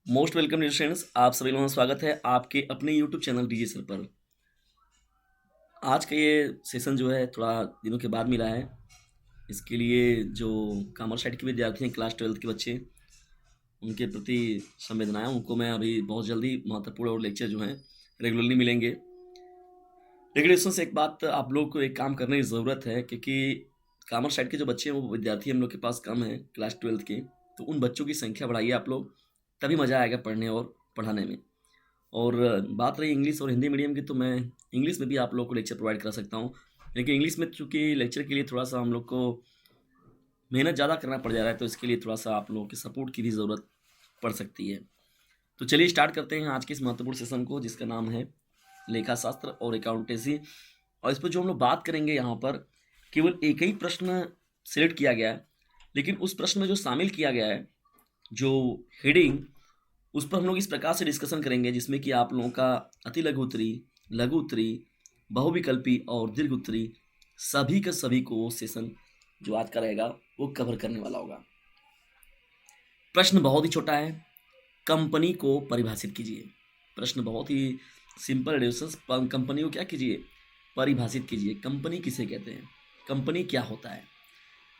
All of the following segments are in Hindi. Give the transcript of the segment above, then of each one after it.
मोस्ट वेलकम डियर स्टूडेंट्स, आप सभी लोगों का स्वागत है आपके अपने यूट्यूब चैनल डीजे सर पर। आज का ये सेशन जो है थोड़ा दिनों के बाद मिला है। इसके लिए जो कॉमर्स साइड के विद्यार्थी हैं, क्लास 12 के बच्चे, उनके प्रति संवेदनाएं, उनको मैं अभी बहुत जल्दी महत्वपूर्ण और लेक्चर जो हैं रेगुलरली मिलेंगे। लेकिन इसमें से एक बात, आप लोग को एक काम करने की ज़रूरत है, क्योंकि कॉमर्स साइड के जो बच्चे हैं वो विद्यार्थी हम लोग के पास कम हैं क्लास 12 के। तो उन बच्चों की संख्या बढ़ाइए आप लोग, तभी मज़ा आएगा पढ़ने और पढ़ाने में। और बात रही इंग्लिश और हिंदी मीडियम की, तो मैं इंग्लिश में भी आप लोग को लेक्चर प्रोवाइड करा सकता हूँ। लेकिन इंग्लिश में चूँकि लेक्चर के लिए थोड़ा-सा हम लोग को मेहनत ज़्यादा करना पड़ जा रहा है, तो इसके लिए थोड़ा-सा आप लोगों के सपोर्ट की भी ज़रूरत पड़ सकती है। तो चलिए स्टार्ट करते हैं आज के इस महत्वपूर्ण सेशन को, जिसका नाम है लेखा शास्त्र और अकाउंटेंसी। और इस पर जो हम लोग बात करेंगे यहाँ पर, केवल एक ही प्रश्न सेलेक्ट किया गया है, लेकिन उस प्रश्न में जो शामिल किया गया है, जो हेडिंग, उस पर हम लोग इस प्रकार से डिस्कशन करेंगे जिसमें कि आप लोगों का अति लघु उत्तरी, लघु उत्तरी, बहुविकल्पी और दीर्घ उत्तरी, सभी का सभी को वो सेशन जो आज का रहेगा वो कवर करने वाला होगा। प्रश्न बहुत ही छोटा है, कंपनी को परिभाषित कीजिए। प्रश्न बहुत ही सिंपल है। कंपनी को क्या कीजिए, परिभाषित कीजिए। कंपनी किसे कहते हैं, कंपनी क्या होता है।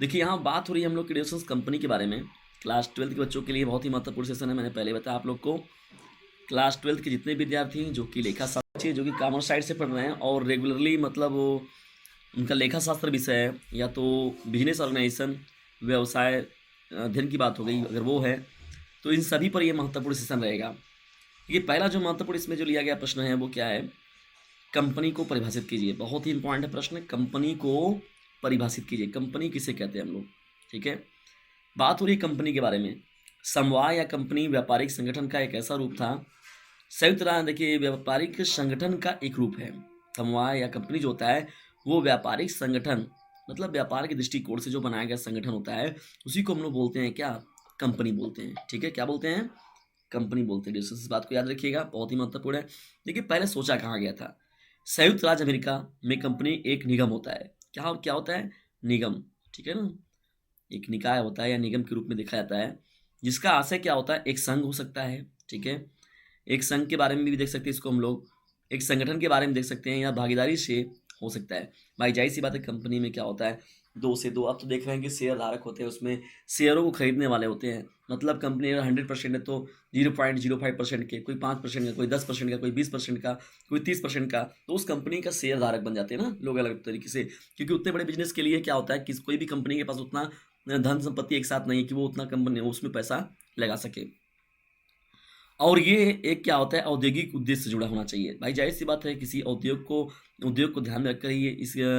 देखिए यहाँ बात हो रही है हम लोग की डिस्कशन कंपनी के बारे में। क्लास 12 के बच्चों के लिए बहुत ही महत्वपूर्ण सेशन है। मैंने पहले बताया आप लोग को, क्लास 12 के जितने विद्यार्थी जो कि लेखा शास्त्र, जो कि कॉमर्स साइड से पढ़ रहे हैं और रेगुलरली मतलब वो उनका लेखा शास्त्र विषय है, या तो बिजनेस ऑर्गेनाइजेशन, व्यवसाय अध्ययन की बात हो गई अगर वो है, तो इन सभी पर ये महत्वपूर्ण सेशन रहेगा। ये पहला जो महत्वपूर्ण इसमें जो लिया गया प्रश्न है वो क्या है, कंपनी को परिभाषित कीजिए। बहुत ही इंपॉर्टेंट प्रश्न, कंपनी को परिभाषित कीजिए। कंपनी किसे कहते हैं हम लोग, ठीक है। बात हो रही कंपनी के बारे में। समवाय या कंपनी व्यापारिक संगठन का एक ऐसा रूप था, संयुक्त राज्य, देखिए व्यापारिक संगठन का एक रूप है। समवाय या कंपनी जो होता है वो व्यापारिक संगठन, मतलब व्यापार के दृष्टिकोण से जो बनाया गया संगठन होता है, उसी को हम लोग बोलते हैं क्या, कंपनी बोलते हैं, ठीक है। क्या बोलते हैं, कंपनी बोलते हैं। इस बात को याद रखिएगा, बहुत ही महत्वपूर्ण है। देखिए पहले सोचा कहाँ गया था, संयुक्त राज्य अमेरिका में कंपनी एक निगम होता है। क्या क्या होता है, निगम, ठीक है ना। एक निकाय होता है या निगम के रूप में देखा जाता है, जिसका आशय क्या होता है, एक संघ हो सकता है, ठीक है। एक संघ के बारे में भी देख सकते हैं इसको हम लोग, एक संगठन के बारे में देख सकते हैं, या भागीदारी से हो सकता है। भाई जाहिर सी बात है, कंपनी में क्या होता है, दो से दो, अब तो देख रहे हैं कि शेयर धारक होते हैं, उसमें शेयरों को खरीदने वाले होते हैं। मतलब कंपनी अगर 100% है तो 0.05% के, कोई 5% का, कोई 10% का, कोई 20% का, कोई 30% का, तो उस कंपनी का शेयर धारक बन जाते हैं ना लोग अलग तरीके से। क्योंकि उतने बड़े बिजनेस के लिए क्या होता है कि कोई भी कंपनी के पास उतना धन संपत्ति एक साथ नहीं है कि वो उतना कंपनी उसमें पैसा लगा सके। और ये एक क्या होता है, औद्योगिक उद्देश्य से जुड़ा होना चाहिए। भाई जाहिर सी बात है, किसी उद्योग को ध्यान में रखकर ही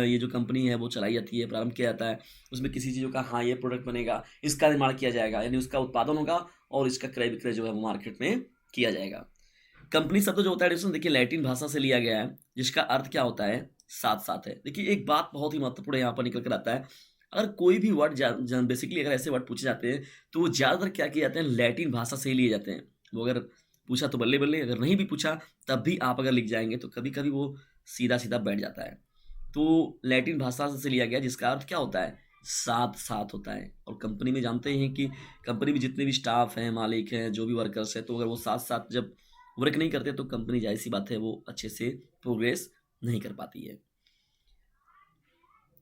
ये जो कंपनी है वो चलाई जाती है, प्रारंभ किया जाता है। उसमें किसी चीज़ों का, हाँ ये प्रोडक्ट बनेगा, इसका निर्माण किया जाएगा, यानी उसका उत्पादन होगा और इसका क्रय विक्रय जो है वो मार्केट में किया जाएगा। कंपनी शब्द जो होता है डिस्टेंस, देखिए लैटिन भाषा से लिया गया है, जिसका अर्थ क्या होता है, साथ साथ है। देखिए एक बात बहुत ही महत्वपूर्ण यहाँ पर निकल कर आता है, अगर कोई भी वर्ड बेसिकली अगर ऐसे वर्ड पूछे जाते हैं तो वो ज़्यादातर क्या किए जाते हैं, लैटिन भाषा से ही लिए जाते हैं। वो अगर पूछा तो बल्ले बल्ले, अगर नहीं भी पूछा तब भी आप अगर लिख जाएंगे तो कभी कभी वो सीधा सीधा बैठ जाता है। तो लैटिन भाषा से लिया गया, जिसका अर्थ क्या होता है, साथ साथ होता है। और कंपनी में जानते हैं कि कंपनी में जितने भी स्टाफ हैं, मालिक हैं, जो भी वर्कर्स हैं, तो अगर वो साथ साथ जब वर्क नहीं करते तो कंपनी जाहिर सी बात है वो अच्छे से प्रोग्रेस नहीं कर पाती है।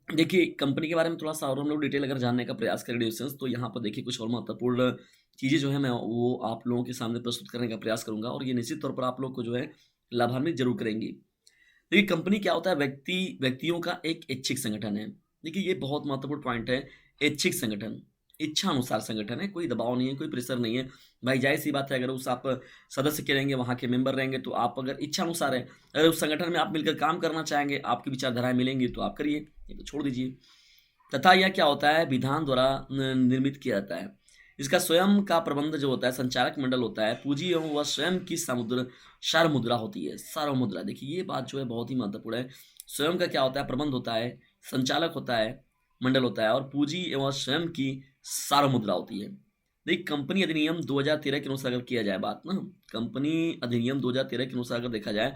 देखिए कंपनी के बारे में थोड़ा सा और हम लोग डिटेल अगर जानने का प्रयास करें डिस्टेंस, तो यहाँ पर देखिए कुछ और महत्वपूर्ण चीज़ें जो है मैं वो आप लोगों के सामने प्रस्तुत करने का प्रयास करूंगा, और ये निश्चित तौर पर आप लोग को जो है लाभान्वित जरूर करेंगी। देखिए कंपनी क्या होता है, व्यक्तियों का एक ऐच्छिक संगठन है। देखिए ये बहुत महत्वपूर्ण पॉइंट है, ऐच्छिक संगठन, इच्छा अनुसार संगठन है, कोई दबाव नहीं है, कोई प्रेशर नहीं है। भाई जाहिर सी बात है, अगर उस आप सदस्य के रहेंगे, वहाँ के मेंबर रहेंगे, तो आप अगर इच्छा अनुसार है, अगर उस संगठन में आप मिलकर काम करना चाहेंगे, आपकी विचारधाराएं मिलेंगी तो आप करिए, ये तो छोड़ दीजिए। तथा यह क्या होता है, विधान द्वारा निर्मित किया जाता है। इसका स्वयं का प्रबंध जो होता है, संचालक मंडल होता है, पूंजी एवं वह स्वयं की समुद्र सार्वमुद्रा होती है। सार्वमुद्रा, देखिए ये बात जो है बहुत ही महत्वपूर्ण है। स्वयं का क्या होता है, प्रबंध होता है, संचालक होता है, मंडल होता है, और पूंजी एवं स्वयं की सार्वमुद्रा होती है। देखिए कंपनी अधिनियम 2013 के अनुसार अगर किया जाए बात ना, कंपनी अधिनियम 2013 के अनुसार अगर देखा जाए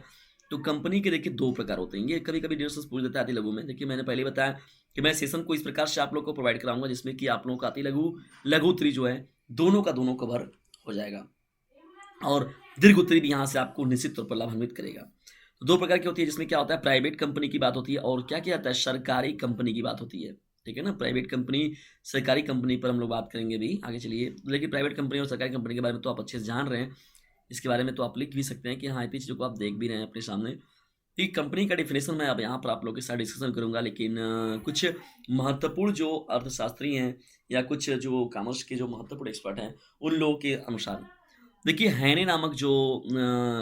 तो कंपनी के देखिए दो प्रकार होते हैं। ये कभी कभी डिस्कस पूछ देता है आती लघु में। देखिए मैंने पहले ही बताया कि मैं सेशन को इस प्रकार से आप लोग को प्रोवाइड कराऊंगा, जिसमें कि आप लोगों का आती लघु, लघु उत्तरी जो है दोनों का दोनों कवर हो जाएगा। और दीर्घ उत्तरी भी यहाँ से आपको निश्चित तौर पर लाभान्वित करेगा। तो 2 प्रकार की होती है, जिसमें क्या होता है, प्राइवेट कंपनी की बात होती है और क्या किया जाता है, सरकारी कंपनी की बात होती है। ठीक है ना? प्राइवेट कंपनी, सरकारी कंपनी पर हम लोग बात करेंगे अभी आगे चलिए। लेकिन प्राइवेट कंपनी और सरकारी कंपनी के बारे में तो आप अच्छे से जान रहे हैं। इसके बारे में तो आप लिख भी सकते हैं कि हाँ, इतनी चीज़ों को आप देख भी रहे हैं अपने सामने। कि कंपनी का डेफिनेशन मैं अब यहाँ पर आप लोगों के साथ डिस्कशन करूँगा, लेकिन कुछ महत्वपूर्ण जो अर्थशास्त्री हैं या कुछ जो कॉमर्स के जो महत्वपूर्ण एक्सपर्ट हैं, उन लोगों के अनुसार देखिए हैने नामक जो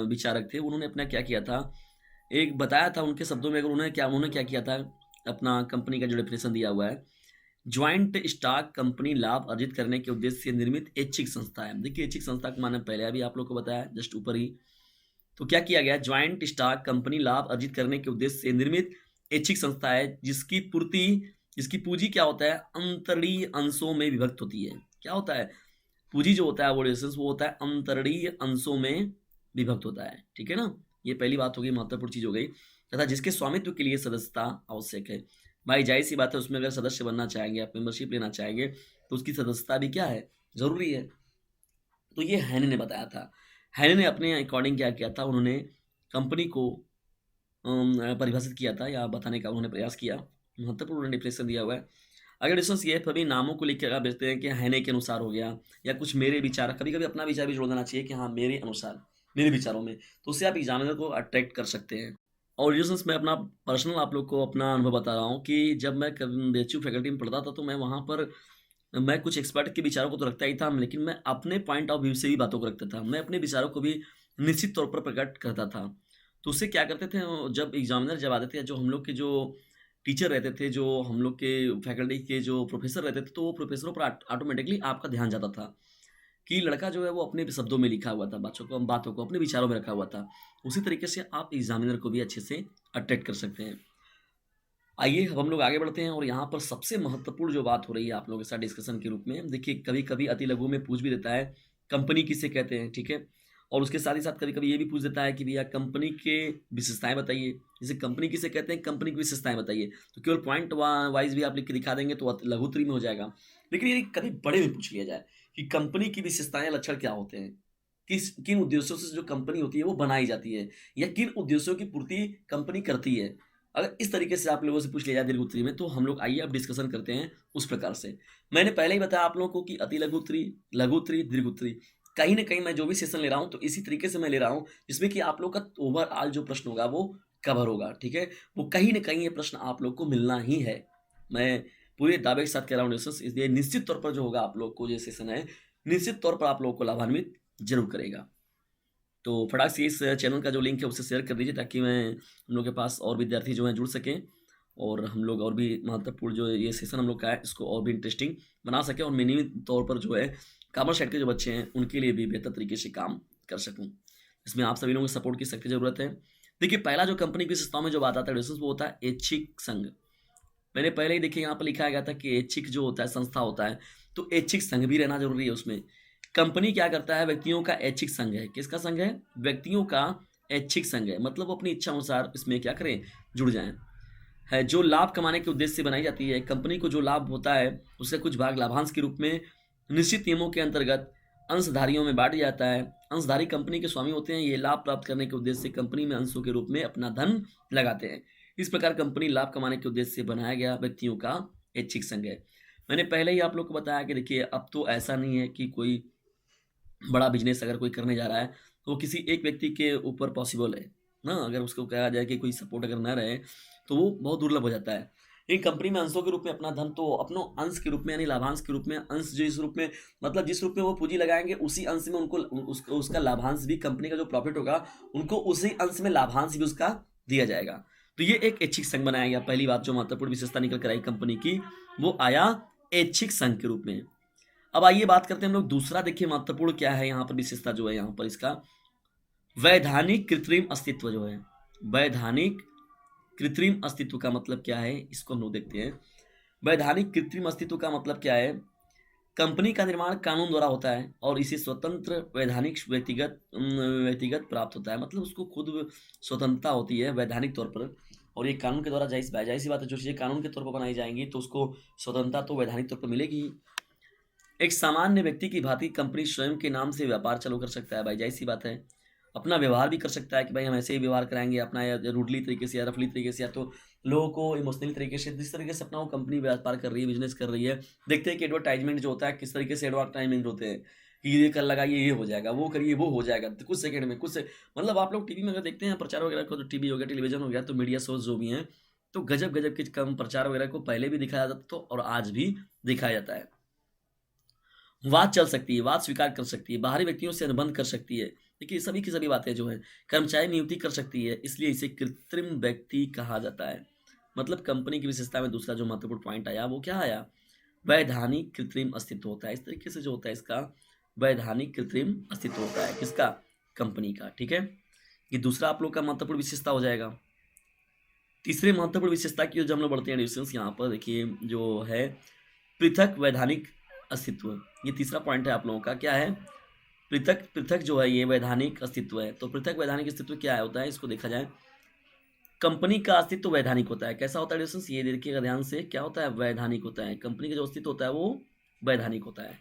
विचारक थे, उन्होंने अपना क्या किया था, एक बताया था उनके शब्दों में, अगर उन्होंने क्या किया था, अपना कंपनी का जो डेफिनेशन दिया हुआ है, ज्वाइंट स्टॉक कंपनी लाभ अर्जित करने के उद्देश्य से निर्मित ऐच्छिक संस्था है। देखिए ऐच्छिक संस्था का माने पहले अभी आप लोग को बताया जस्ट ऊपर ही। तो क्या किया गया, ज्वाइंट स्टॉक कंपनी लाभ अर्जित करने के उद्देश्य से निर्मित ऐच्छिक संस्था है जिसकी पूंजी क्या होता है, अंतरणीय अंशों में विभक्त होती है। क्या होता है, पूंजी जो होता है वो होता है अंतरणीय अंशों में विभक्त होता है। ठीक है ना? ये पहली बात हो गई, महत्वपूर्ण चीज हो गई। तथा जिसके स्वामित्व के लिए सदस्यता आवश्यक है। भाई जाहिर सी बात है, उसमें अगर सदस्य बनना चाहेंगे, आप मेंबरशिप लेना चाहेंगे, तो उसकी सदस्यता भी क्या है, जरूरी है। तो ये हैने ने बताया था। हैने ने अपने अकॉर्डिंग क्या किया था, उन्होंने कंपनी को परिभाषित किया था या बताने का उन्होंने प्रयास किया। महत्वपूर्ण डिफिनेशन दिया हुआ है। अगर डिस्टेंस ये सभी नामों को लिख के अगर भेजते हैं कि हैने के अनुसार हो गया, या कुछ मेरे विचार, कभी कभी अपना विचार भी जोड़ देना चाहिए कि हाँ मेरे अनुसार, मेरे विचारों में, तो उससे आप एग्जामिनर को अट्रैक्ट कर सकते हैं। और रिलेशंस में अपना पर्सनल आप लोग को अपना अनुभव बता रहा हूँ कि जब मैं बेचू फैकल्टी में पढ़ता था, तो मैं वहाँ पर मैं कुछ एक्सपर्ट के विचारों को तो रखता ही था, लेकिन मैं अपने पॉइंट ऑफ व्यू से भी बातों को रखता था। मैं अपने विचारों को भी निश्चित तौर पर प्रकट करता था। तो उससे क्या करते थे, जब एग्जामिनर जब आते थे, जो हम लोग के जो टीचर रहते थे, जो हम लोग के फैकल्टी के जो प्रोफेसर रहते थे, तो वो प्रोफेसरों पर ऑटोमेटिकली आपका ध्यान जाता था कि लड़का जो है वो अपने शब्दों में लिखा हुआ था, बातों को अपने विचारों में रखा हुआ था। उसी तरीके से आप एग्जामिनर को भी अच्छे से अट्रैक्ट कर सकते हैं। आइए अब हम लोग आगे बढ़ते हैं, और यहाँ पर सबसे महत्वपूर्ण जो बात हो रही है आप लोगों के साथ डिस्कशन के रूप में, देखिए कभी कभी अति लघु में पूछ भी देता है कंपनी किसे कहते हैं। ठीक है? और उसके साथ ही साथ कभी कभी ये भी पूछ देता है कि भैया कंपनी के विशेषताएं बताइए। जैसे कंपनी किसे कहते हैं, कंपनी की विशेषताएं बताइए। तो केवल पॉइंट वाइज भी आप लिख के दिखा देंगे तो लघुत्तरी में हो जाएगा। लेकिन ये कभी बड़े में पूछ लिया जाए कि कंपनी की विशेषताएं, लक्षण क्या होते हैं, किन उद्देश्यों से जो कंपनी होती है वो बनाई जाती है, या किन उद्देश्यों की पूर्ति कंपनी करती है। अगर इस तरीके से आप लोगों से पूछ लिया जाए दीर्घ उत्तरी में, तो हम लोग आइए अब डिस्कशन करते हैं उस प्रकार से। मैंने पहले ही बताया आप लोगों को कि अति लघु उत्तरी, लघु उत्तरी, दीर्घ उत्तरी, कहीं ना कहीं मैं जो भी सेशन ले रहा हूँ तो इसी तरीके से मैं ले रहा हूँ, जिसमें कि आप लोग का ओवरऑल जो प्रश्न होगा वो कवर होगा। ठीक है? वो कहीं ना कहीं ये प्रश्न आप लोग को मिलना ही है। मैं पूरे दावे के साथ कह रहा हूँ दोस्तों, इसलिए निश्चित तौर पर जो होगा आप लोग को, जो सेशन है, निश्चित तौर पर आप लोगों को लाभान्वित जरूर करेगा। तो फटाक से इस चैनल का जो लिंक है उसे शेयर कर दीजिए, ताकि मैं हम लोग के पास और विद्यार्थी जो हैं जुड़ सकें, और हम लोग और भी महत्वपूर्ण जो ये सेशन हम लोग का है इसको और भी इंटरेस्टिंग बना सकें, और मैं नियमित तौर पर जो है कॉमर्स साइड के जो बच्चे हैं उनके लिए भी बेहतर तरीके से काम कर सकूँ। इसमें आप सभी लोगों की सपोर्ट की सख्त जरूरत है। देखिए पहला जो कंपनी की विशेषताओं में जो बात आता है वो होता है ऐच्छिक संघ। मैंने पहले ही देखिए यहाँ पर लिखा गया था कि ऐच्छिक जो होता है संस्था होता है, तो ऐच्छिक संघ भी रहना जरूरी है उसमें। कंपनी क्या करता है, व्यक्तियों का ऐच्छिक संघ है। किसका संघ है? व्यक्तियों का ऐच्छिक संघ है। मतलब वो अपनी इच्छा अनुसार इसमें क्या करें, जुड़ जाएं। है जो लाभ कमाने के उद्देश्य से बनाई जाती है। कंपनी को जो लाभ होता है उससे कुछ भाग लाभांश के रूप में निश्चित नियमों के अंतर्गत अंशधारियों में बांट जाता है। अंशधारी कंपनी के स्वामी होते हैं। ये लाभ प्राप्त करने के उद्देश्य से कंपनी में अंशों के रूप में अपना धन लगाते हैं। इस प्रकार कंपनी लाभ कमाने के उद्देश्य से बनाया गया व्यक्तियों का ऐच्छिक संघ है। मैंने पहले ही आप लोग को बताया कि देखिए अब तो ऐसा नहीं है कि कोई बड़ा बिजनेस अगर कोई करने जा रहा है तो वो किसी एक व्यक्ति के ऊपर पॉसिबल है ना। अगर उसको कहा जाए कि कोई सपोर्ट अगर ना रहे तो वो बहुत दुर्लभ हो जाता है। एक कंपनी में अंशों के रूप में अपना धन, तो अपनो अंश के रूप में यानी लाभांश के रूप में, अंश जो इस रूप में मतलब जिस रूप में वो पूंजी लगाएंगे उसी अंश में उनको उसका लाभांश भी, कंपनी का जो प्रॉफिट होगा उनको उसी अंश में लाभांश भी उसका दिया जाएगा। तो ये एक ऐच्छिक संघ बनाया गया। पहली बात जो महत्वपूर्ण विशेषता निकल कर आई कंपनी की, वो आया ऐच्छिक संघ के रूप में। अब आइए बात करते हैं हम लोग दूसरा। देखिए महत्वपूर्ण क्या है यहाँ पर, विशेषता जो है यहाँ पर इसका वैधानिक कृत्रिम अस्तित्व जो है। वैधानिक कृत्रिम अस्तित्व का मतलब क्या है, इसको हम लोग देखते हैं। वैधानिक कृत्रिम अस्तित्व का मतलब क्या है, कंपनी का निर्माण कानून द्वारा होता है और इसे स्वतंत्र वैधानिक व्यक्तिगत प्राप्त होता है। मतलब उसको खुद स्वतंत्रता होती है वैधानिक तौर पर, और ये कानून के द्वारा जाहिर सी बात है, जो चीज़ें कानून के तौर पर बनाई जाएंगी तो उसको स्वतंत्रता तो वैधानिक तौर पर मिलेगी ही। एक सामान्य व्यक्ति की भांति कंपनी स्वयं के नाम से व्यापार चालू कर सकता है भाई, ज़ाहिर-सी बात है। अपना व्यवहार भी कर सकता है कि भाई हम ऐसे ही व्यवहार कराएँगे अपना, या रूडली तरीके से या रफली तरीके से, या तो लोगों को इमोशनली तरीके से, जिस तरीके से अपना वो कंपनी व्यापार कर रही है, बिज़नेस कर रही है। देखते हैं कि एडवर्टाइज़मेंट जो होता है किस तरीके से एडवर्टाइज़मेंट होते हैं, कि ये कर लगाइए ये हो जाएगा, वो करिए वो हो जाएगा। तो कुछ सेकंड में मतलब आप लोग टीवी में अगर देखते हैं प्रचार वगैरह को, तो टीवी हो गया, टेलीविज़न हो गया, तो मीडिया सोर्स जो भी हैं, तो गज़ब-गज़ब के कम प्रचार वगैरह को पहले भी दिखाया जाता था और आज भी दिखाया जाता है। वाद चल सकती है, वाद स्वीकार कर सकती है, बाहरी व्यक्तियों से अनुबंध कर सकती है। देखिए, सभी की सभी बातें जो हैं, कर्मचारी नियुक्ति कर सकती है, इसलिए इसे कृत्रिम व्यक्ति कहा जाता है। मतलब कंपनी की विशेषता में दूसरा जो महत्वपूर्ण पॉइंट आया, वो क्या आया? वैधानिक कृत्रिम अस्तित्व होता है। इस तरीके से जो होता है इसका वैधानिक कृत्रिम अस्तित्व होता है। किसका? कंपनी का, ठीक है? ये दूसरा आप लोग का महत्वपूर्ण विशेषता हो जाएगा। तीसरे महत्वपूर्ण विशेषता की ओर जब हम लोग बढ़ते हैं डिस्टेंस, यहाँ पर देखिए जो है पृथक वैधानिक अस्तित्व। ये तीसरा पॉइंट है आप लोगों का, क्या है? पृथक पृथक जो है ये वैधानिक अस्तित्व है। तो पृथक वैधानिक अस्तित्व क्या होता है, इसको देखा जाए। कंपनी का अस्तित्व वैधानिक होता है। कैसा होता है डिस्टेंस, ये देखिएगा ध्यान से, क्या होता है? वैधानिक होता है। कंपनी का जो अस्तित्व होता है वो वैधानिक होता है,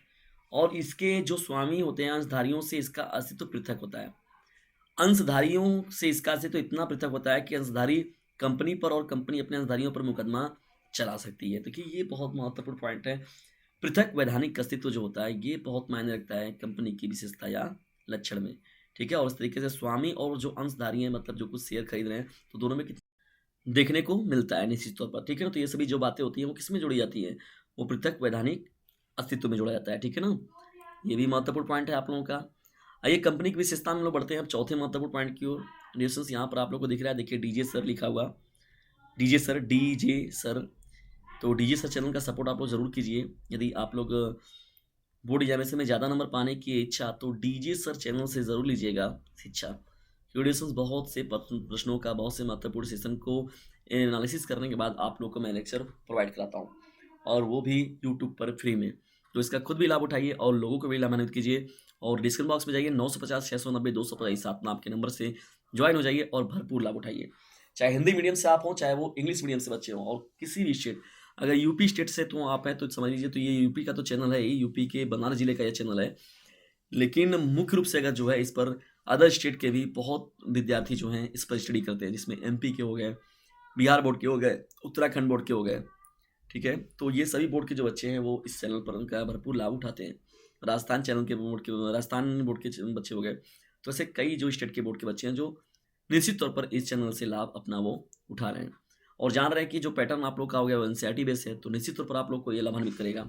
और इसके जो स्वामी होते हैं अंशधारियों से इसका अस्तित्व पृथक होता है। अंशधारियों से इसका अस्तित्व इतना पृथक होता है कि अंशधारी कंपनी पर और कंपनी अपने अंशधारियों पर मुकदमा चला सकती है। देखिए, ये बहुत महत्वपूर्ण पॉइंट है। पृथक वैधानिक अस्तित्व जो होता है ये बहुत मायने रखता है कंपनी की विशेषता या लक्षण में, ठीक है? और इस तरीके से स्वामी और जो अंशधारी हैं, मतलब जो कुछ शेयर खरीद रहे हैं, तो दोनों में देखने को मिलता है निश्चित तौर पर, ठीक है ना? तो ये सभी जो बातें होती हैं वो किसमें जोड़ी जाती है? वो पृथक वैधानिक अस्तित्व में जोड़ा जाता है, ठीक है ना? ये भी महत्वपूर्ण पॉइंट है आप लोगों का। आइए कंपनी की विशेषता में हम लोग बढ़ते हैं अब चौथे महत्वपूर्ण पॉइंट की ओर। डिस्टेंस यहाँ पर आप लोग को दिख रहा है, देखिए डीजे सर लिखा हुआ, डीजे सर, डीजे सर। तो डीजे सर चैनल का सपोर्ट आप लोग ज़रूर कीजिए। यदि आप लोग बोर्ड एग्जामिनेशन में ज़्यादा नंबर पाने की इच्छा, तो डीजे सर चैनल से ज़रूर लीजिएगा शिक्षा। क्योंकि बहुत से प्रश्नों का, बहुत से महत्वपूर्ण सेशन को एनालिसिस करने के बाद आप लोग को मैं लेक्चर प्रोवाइड कराता हूँ, और वो भी यूट्यूब पर फ्री में। तो इसका खुद भी लाभ उठाइए और लोगों को भी लाभान्वित कीजिए। और डिस्क्रिप्शन बॉक्स में जाइए, 950 690 225 7 नाम के नंबर से ज्वाइन हो जाइए और भरपूर लाभ उठाइए। चाहे हिंदी मीडियम से आप हों, चाहे वो इंग्लिश मीडियम से बच्चे हों, और किसी भी स्टेट, अगर यूपी स्टेट से तो आप हैं तो समझ लीजिए, तो ये यूपी का तो चैनल है ही, यूपी के बनारस जिले का ये चैनल है। लेकिन मुख्य रूप से अगर जो है इस पर अदर स्टेट के भी बहुत विद्यार्थी जो हैं इस पर स्टडी करते हैं, जिसमें एमपी के हो गए, बिहार बोर्ड के हो गए, उत्तराखंड बोर्ड के हो गए, ठीक है? तो ये सभी बोर्ड के जो बच्चे हैं वो इस चैनल पर उनका भरपूर लाभ उठाते हैं। राजस्थान चैनल के बोर्ड के, राजस्थान बोर्ड के बच्चे हो गए, तो ऐसे कई जो स्टेट के बोर्ड के बच्चे हैं जो निश्चित तौर पर इस चैनल से लाभ अपना वो उठा रहे हैं, और जान रहे हैं कि जो पैटर्न आप लोग का हो गया वो एनसीईआरटी बेस है, तो निश्चित तौर पर आप लोग को ये लाभान्वित करेगा।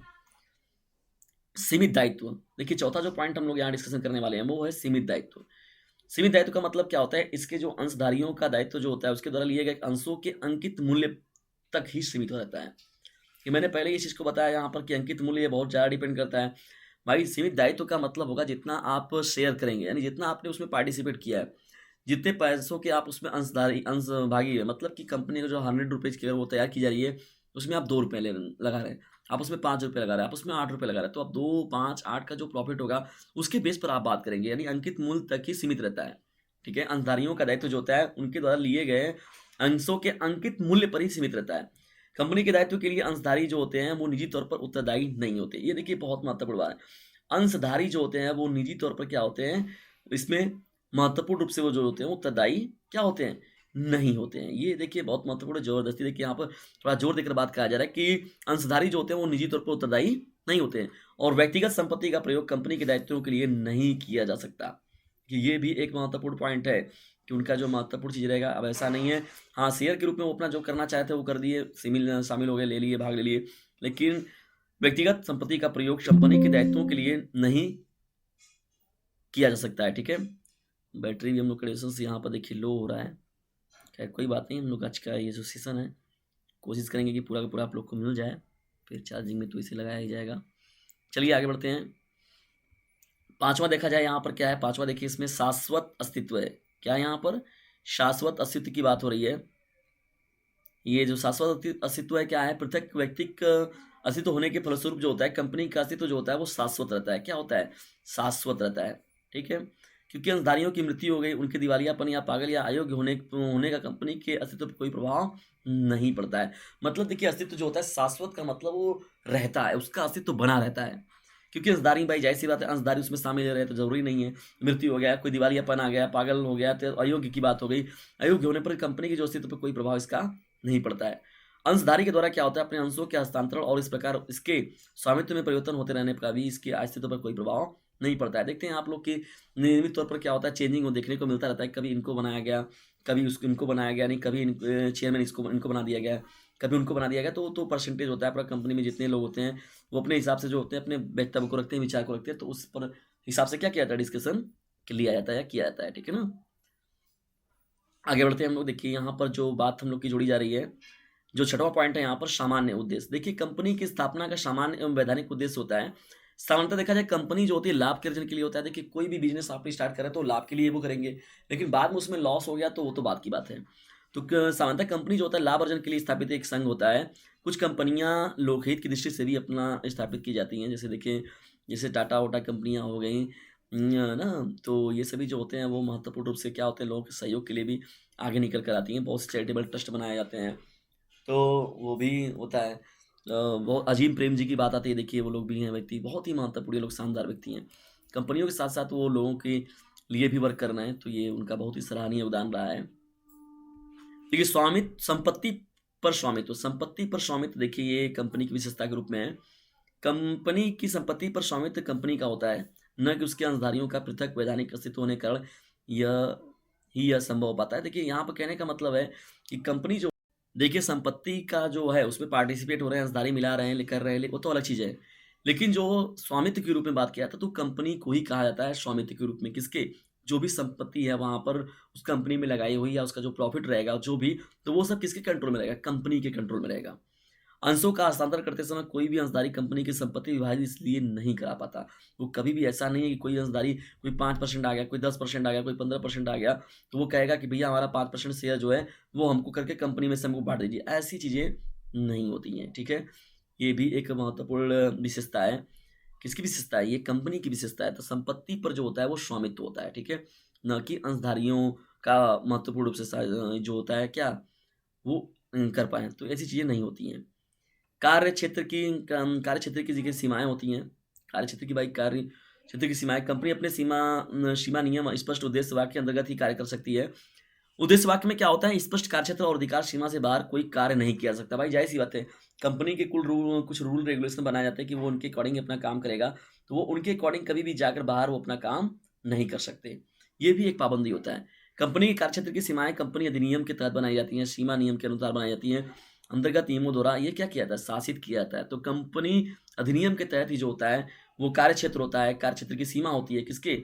सीमित दायित्व। देखिए, चौथा जो पॉइंट हम लोग यहाँ डिस्कशन करने वाले हैं वो है सीमित दायित्व। सीमित दायित्व का मतलब क्या होता है? इसके जो अंशधारियों का दायित्व जो होता है उसके द्वारा लिए गए अंशों के अंकित मूल्य तक ही सीमित हो रहता है। कि मैंने पहले इस चीज़ को बताया यहाँ पर कि अंकित मूल्य ये बहुत ज़्यादा डिपेंड करता है। भाई, सीमित दायित्व का मतलब होगा जितना आप शेयर करेंगे, यानी जितना आपने उसमें पार्टिसिपेट किया है, जितने पैसों के आप उसमें अंशभागी है, मतलब कि कंपनी को जो 100 रुपीज़ की अगर वो तैयार की जा रही है, उसमें आप 2 रुपए लगा रहे हैं, आप उसमें 5 रुपए लगा रहे हैं, आप उसमें 8 रुपए लगा रहे हैं, तो आप 2, 5, 8 का जो प्रॉफिट होगा उसके बेस पर आप बात करेंगे, यानी अंकित मूल्य तक ही सीमित रहता है, ठीक है? अंशधारियों का दायित्व जो होता है उनके द्वारा लिए गए अंशों के अंकित मूल्य पर ही सीमित रहता है। कंपनी के दायित्व के लिए अंशधारी जो होते हैं वो निजी तौर पर उत्तरदायी नहीं होते। ये देखिए बहुत महत्वपूर्ण बात है। अंशधारी जो होते हैं वो निजी तौर पर क्या होते हैं, इसमें महत्वपूर्ण रूप से वो जो होते हैं उत्तरदायी क्या होते हैं, नहीं होते हैं। ये देखिए बहुत महत्वपूर्ण ज़बरदस्ती, देखिए यहाँ पर थोड़ा जोर देकर बात कहा जा रहा है कि अंशधारी जो होते हैं वो निजी तौर पर उत्तरदायी नहीं होते हैं, और व्यक्तिगत संपत्ति का प्रयोग कंपनी के दायित्वों के लिए नहीं किया जा सकता। कि ये भी एक महत्वपूर्ण पॉइंट है कि उनका जो महत्वपूर्ण चीज़ रहेगा, अब ऐसा नहीं है, हाँ शेयर के रूप में वो अपना जो करना चाहते हैं वो कर दिए, शामिल हो गए, ले लिए, भाग ले लिए, लेकिन व्यक्तिगत संपत्ति का प्रयोग कंपनी के दायित्वों के लिए नहीं किया जा सकता है, ठीक है? बैटरी भी हम लोग कंडीशन यहाँ पर देखिए लो हो रहा है। खैर कोई बात नहीं, हम लोग आज का ये जो सेशन है कोशिश करेंगे कि पूरा का पूरा आप लोग को मिल जाए, फिर चार्जिंग में तो इसे लगाया ही जाएगा। चलिए आगे बढ़ते हैं। पांचवा देखा जाए यहाँ पर क्या है, पांचवा देखिए इसमें शाश्वत अस्तित्व है। क्या है यहाँ पर? शाश्वत अस्तित्व की बात हो रही है। ये जो शाश्वत अस्तित्व है क्या है? पृथक व्यक्तिक अस्तित्व होने के फलस्वरूप जो होता है कंपनी का अस्तित्व जो होता है वो शाश्वत रहता है। क्या होता है? शाश्वत रहता है, ठीक है? क्योंकि अंशधारियों की मृत्यु हो गई, उनके दिवालियापन या पागल या अयोग्य होने का कंपनी के अस्तित्व पर कोई प्रभाव नहीं पड़ता है। मतलब देखिए अस्तित्व जो होता है शाश्वत का मतलब वो रहता है, उसका अस्तित्व बना रहता है, क्योंकि अंशधारी भाई जाहिर सी बात है, अंशधारी उसमें शामिल रहे तो जरूरी नहीं है। मृत्यु हो गया, कोई दिवालियापन आ गया, पागल हो गया, तो अयोग्य की बात हो गई। अयोग्य होने पर कंपनी की जो अस्तित्व पर कोई प्रभाव इसका नहीं पड़ता है। अंशधारी के द्वारा क्या होता है, अपने अंशों के हस्तांतरण और इस प्रकार इसके स्वामित्व में परिवर्तन होते रहने का भी इसके अस्तित्व पर कोई प्रभाव नहीं पड़ता है। देखते हैं आप लोग की नियमित तौर पर क्या होता है, चेंजिंग देखने को मिलता रहता है। कभी इनको बनाया गया, कभी उसको इनको बनाया गया, नहीं कभी चेयरमैन इनको बना दिया गया, कभी उनको बना दिया गया। तो परसेंटेज होता है पूरा कंपनी में, जितने लोग होते हैं वो अपने हिसाब से जो होते हैं, अपने वक्तव्य को रखते हैं, विचार को रखते हैं, तो उस पर हिसाब से क्या किया जाता है, डिस्कशन लिया जाता है या किया जाता है। ठीक है ना। आगे बढ़ते हैं हम लोग। देखिए यहाँ पर जो बात हम लोग की जोड़ी जा रही है, जो छठवां पॉइंट है यहाँ पर, सामान्य उद्देश्य। देखिए कंपनी की स्थापना का सामान्य एवं वैधानिक उद्देश्य होता है। सामान्यतः देखा जाए कंपनी जो होती है लाभ के अर्जन के लिए होता है। देखिए कोई भी बिजनेस आप स्टार्ट करें तो लाभ के लिए वो करेंगे, लेकिन बाद में उसमें लॉस हो गया तो वो तो बात की बात है। तो सामान्यतः कंपनी जो होता है लाभ अर्जन के लिए स्थापित एक संघ होता है। कुछ कंपनियां लोकहित की दृष्टि से भी अपना स्थापित की जाती हैं, जैसे देखिए जैसे टाटा वाटा कंपनियां हो गई ना, तो ये सभी जो होते हैं वो महत्वपूर्ण रूप से क्या होते हैं, लोगों के सहयोग के लिए भी आगे निकल कर आती हैं। बहुत से चैरिटेबल ट्रस्ट बनाए जाते हैं, तो वो भी होता है। बहुत अजीम प्रेम जी की बात आती है, देखिए वो लोग भी हैं व्यक्ति, बहुत ही महत्वपूर्ण, ये लोग शानदार व्यक्ति हैं। कंपनियों के साथ साथ वो लोगों के लिए भी वर्क करना है, तो ये उनका बहुत ही सराहनीय योगदान रहा है। देखिए स्वामित्व, संपत्ति पर स्वामित्व, संपत्ति पर स्वामित्व देखिए ये कंपनी की विशेषता के रूप में है। कंपनी की संपत्ति पर स्वामित्व कंपनी का होता है, न कि उसके अंशधारियों का पृथक वैधानिक अस्तित्व होने के कारण यह संभव हो पाता है। देखिए यहाँ पर कहने का मतलब है कि कंपनी जो, देखिए संपत्ति का जो है उसमें पार्टिसिपेट हो रहे हैं, अंशधारी मिला रहे हैं, कर रहे हैं, वो तो अलग चीज़ है। लेकिन जो स्वामित्व के रूप में बात किया था, तो कंपनी को ही कहा जाता है स्वामित्व के रूप में। किसके, जो भी संपत्ति है वहाँ पर उस कंपनी में लगाई हुई, या उसका जो प्रॉफिट रहेगा जो भी, तो वो सब किसके कंट्रोल में रहेगा, कंपनी के कंट्रोल में रहेगा। अंशों का हस्तांतरण करते समय कोई भी अंशधारी कंपनी की संपत्ति विभाजित इसलिए नहीं करा पाता। वो कभी भी ऐसा नहीं है कि कोई अंशधारी, कोई 5% आ गया, कोई 10% आ गया, कोई 15% आ गया, तो वो कहेगा कि भैया हमारा 5% शेयर जो है वो हमको करके कंपनी में से हमको बांट दीजिए। ऐसी चीज़ें नहीं होती हैं। ठीक है, ये भी एक महत्वपूर्ण विशेषता है। किसकी विशेषता है, ये कंपनी की विशेषता है। तो संपत्ति पर जो होता है वो स्वामित्व होता है। ठीक है, न कि अंशधारियों का महत्वपूर्ण रूप से जो होता है क्या वो कर पाए, तो ऐसी चीज़ें नहीं होती हैं। कार्य क्षेत्र की देखिए सीमाएँ होती हैं। कार्य क्षेत्र की भाई, कार्य क्षेत्र की सीमाएँ, कंपनी अपने सीमा नियम स्पष्ट उद्देश्य वाक्य के अंतर्गत ही कार्य कर सकती है। उद्देश्य वाक्य में क्या होता है, स्पष्ट कार्यक्षेत्र और अधिकार सीमा से बाहर कोई कार्य नहीं किया जा सकता। भाई जाहिर सी बात है, कंपनी के कुछ रूल रेगुलेशन बनाए जाते हैं कि वो उनके अकॉर्डिंग अपना काम करेगा, तो वो उनके अकॉर्डिंग कभी भी जाकर बाहर वो अपना काम नहीं कर सकते। ये भी एक पाबंदी होता है। कंपनी के कार्यक्षेत्र की सीमाएं कंपनी अधिनियम के तहत बनाई जाती हैं, सीमा नियम के अनुसार बनाई जाती हैं। अंतर्गत नियमों द्वारा ये क्या किया जाता है, शासित किया जाता है। तो कंपनी अधिनियम के तहत ही जो होता है वो कार्य क्षेत्र होता है। कार्य क्षेत्र की सीमा होती है किसके,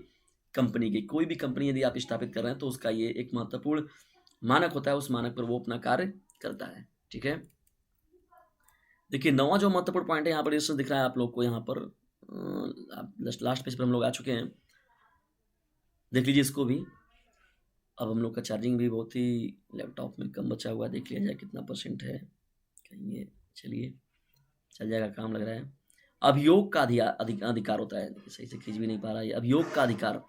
कंपनी की। कोई भी कंपनी यदि आप स्थापित कर रहे हैं तो उसका ये एक महत्वपूर्ण मानक होता है, उस मानक पर वो अपना कार्य करता है। ठीक है, देखिए नौवां जो महत्वपूर्ण पॉइंट है यहाँ पर दिख रहा है आप लोग को, यहाँ पर लास्ट पेज पर हम लोग आ चुके हैं, देख लीजिए इसको भी। अब हम लोग का चार्जिंग भी बहुत ही लैपटॉप में कम बचा हुआ है, देख लिया जाए कितना परसेंट है कहीं ये, चलिए चल जाएगा काम लग रहा है। अभियोग का अधिकार होता है, सही से खींच भी नहीं पा रहा है। अभियोग का अधिकार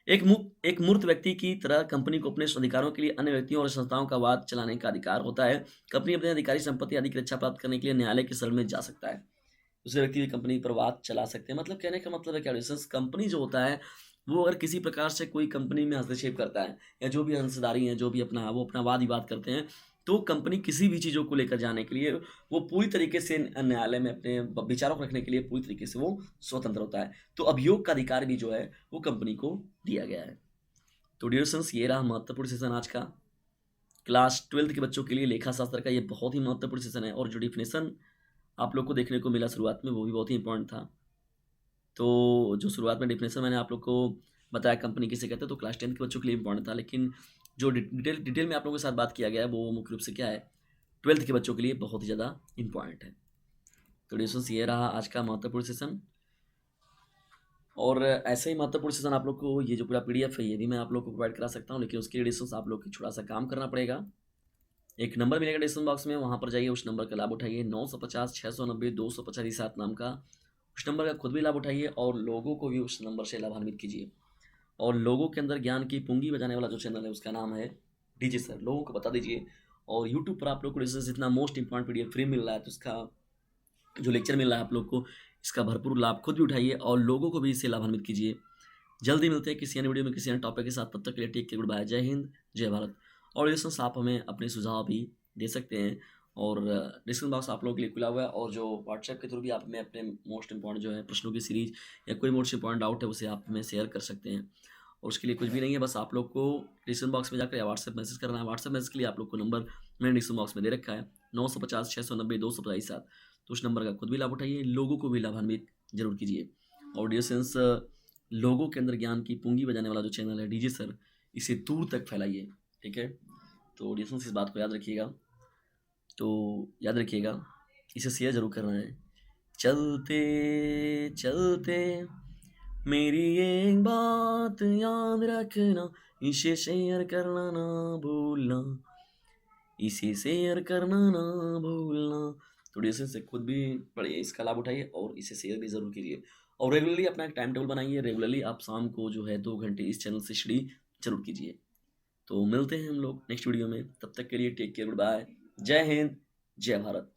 एक मूर्त व्यक्ति की तरह कंपनी को अपने अधिकारों के लिए अन्य व्यक्तियों और संस्थाओं का वाद चलाने का अधिकार होता है। कंपनी अपने अधिकारी संपत्ति आदि की रक्षा प्राप्त करने के लिए न्यायालय के शरण में जा सकता है। दूसरे व्यक्ति भी कंपनी पर वाद चला सकते हैं। मतलब कहने का मतलब है क्या, कंपनी जो होता है वो अगर किसी प्रकार से कोई कंपनी में हस्तक्षेप करता है, या जो भी अंशधारी हैं जो भी वो अपना वाद विवाद करते हैं, तो कंपनी किसी भी चीज़ों को लेकर जाने के लिए वो पूरी तरीके से न्यायालय में अपने विचारों को रखने के लिए पूरी तरीके से वो स्वतंत्र होता है। तो अभियोग का अधिकार भी जो है वो कंपनी को दिया गया है। तो डियर स्टूडेंट्स, ये रहा महत्वपूर्ण सेशन आज का। क्लास 12th के बच्चों के लिए लेखा शास्त्र का ये बहुत ही महत्वपूर्ण सेशन है, और जो डिफिनेशन आप लोग को देखने को मिला शुरुआत में वो भी बहुत ही इंपॉर्टेंट था। तो जो शुरुआत में डिफिनेशन मैंने आप लोग को बताया कंपनी किसे कहते हैं, तो क्लास 10th के बच्चों के लिए इंपॉर्टेंट था, लेकिन जो डिटेल में आप लोगों के साथ बात किया गया है वो मुख्य रूप से क्या है, 12th के बच्चों के लिए बहुत ही ज़्यादा इंपॉर्टेंट है। तो डिस्कशन ये रहा आज का महत्वपूर्ण सेशन, और ऐसे ही महत्वपूर्ण सेशन आप लोग को ये जो पूरा PDF है ये भी मैं आप लोग को प्रोवाइड करा सकता हूँ, लेकिन उसके लिए डिस्कशन आप लोग को थोड़ा सा काम करना पड़ेगा। एक नंबर मिलेगा डिस्क्रिप्शन बॉक्स में, वहाँ पर जाइए, उस नंबर का लाभ उठाइए, 950 690 250 नाम का उस नंबर का खुद भी लाभ उठाइए, और लोगों को भी उस नंबर से लाभान्वित कीजिए। और लोगों के अंदर ज्ञान की पूंगी बजाने वाला जो चैनल है उसका नाम है डीजे सर, लोगों को बता दीजिए। और यूट्यूब पर आप लोग को जितना मोस्ट इंपॉर्टेंट PDF फ्री मिल रहा है, तो उसका जो लेक्चर मिल रहा है आप लोग को इसका भरपूर लाभ खुद भी उठाइए और लोगों को भी इससे लाभान्वित कीजिए। जल्दी मिलते हैं किसी अन्य वीडियो में किसी अन्य टॉपिक के साथ। तब तक के लिए टेक केयर, गुड बाय, जय हिंद, जय भारत। और लिसनर्स, आप हमें अपने सुझाव भी दे सकते हैं और डिस्क्रिप्शन बॉक्स आप लोगों के लिए खुला हुआ है, और जो व्हाट्सएप के थ्रू भी आप हमें अपने मोस्ट इंपॉर्टेंट जो है प्रश्नों की सीरीज या कोई मोस्ट इंपॉर्टेंट डाउट है उसे आप हमें शेयर कर सकते हैं। और उसके लिए कुछ भी नहीं है, बस आप लोग को डिस्क्रिप्शन बॉक्स में जाकर या व्हाट्सएप मैसेज करना है। व्हाट्सएप मैसेज के लिए आप लोग को नंबर मैंने डिस्क्रिप्शन बॉक्स में दे रखा है, 950 690 227। तो उस नंबर का खुद भी लाभ उठाइए, लोगों को भी लाभान्वित जरूर कीजिए। ऑडियो सेंस लोगों के अंदर ज्ञान की पूंगी बजाने वाला जो चैनल है डीजे सर, इसे दूर तक फैलाइए, ठीक है। तो ऑडियो सेंस इस बात को याद रखिएगा, तो याद रखिएगा इसे शेयर जरूर करना है। चलते चलते मेरी एक बात याद रखना, इसे शेयर करना ना भूलना, इसे शेयर करना ना भूलना। तो डिस्टेंस से खुद भी पढ़िए, इसका लाभ उठाइए और इसे शेयर भी जरूर कीजिए। और रेगुलरली अपना एक टाइम टेबल बनाइए, रेगुलरली आप शाम को जो है 2 घंटे इस चैनल से स्टडी जरूर कीजिए। तो मिलते हैं हम लोग नेक्स्ट वीडियो में, तब तक के लिए टेक केयर, गुड बाय, जय हिंद, जय भारत।